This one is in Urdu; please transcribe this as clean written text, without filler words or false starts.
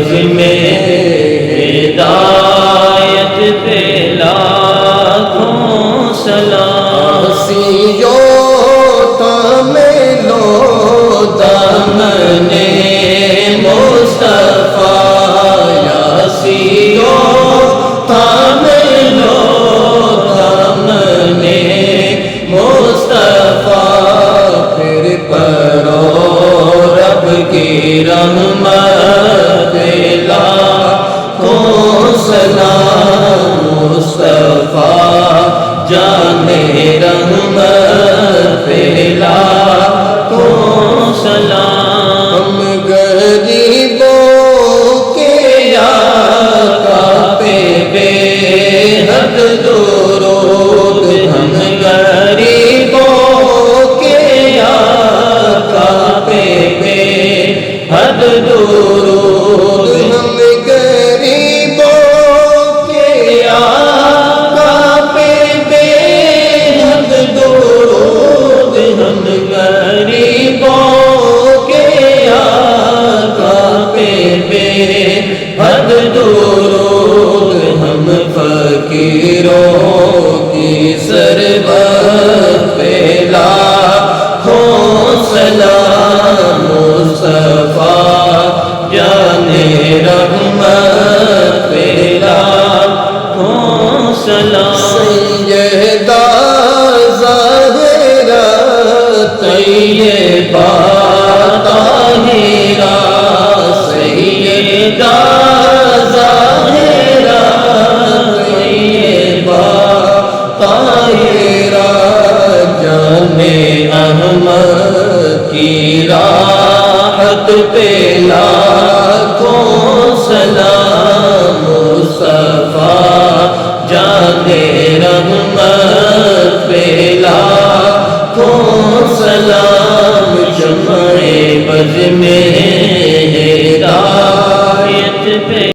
بز میں ہدایت پہ لاکھوں سلام سیو تملو دامن مصطفیٰ یا سیو تملو دامن مصطفیٰ پھر پڑھو رب کی رحمت لاکھوں سلام مصطفیٰ جانے رحمت لاکھوں سلام ہم غریبوں کے آقا پہ بے حد درود ہم غریبوں کے آقا پہ بے حد درود ہم غریبوں کے آقا پہ بے حد درود ہم غریبوں کے آقا پہ بے حد درود ہم فقیروں کی سربت پہ لاکھوں سلام مصطفیٰ جانے رحمت پہ لاکھوں سلام سیدہ ظاہرہ طیبہ طاہرہ سیدہ ظاہرہ طیبہ طاہرہ جانے احمد کی راحت پہ لاکھوں سلام مصطفیٰ جانے رحمت پہ لاکھوں سلام شمع بز میں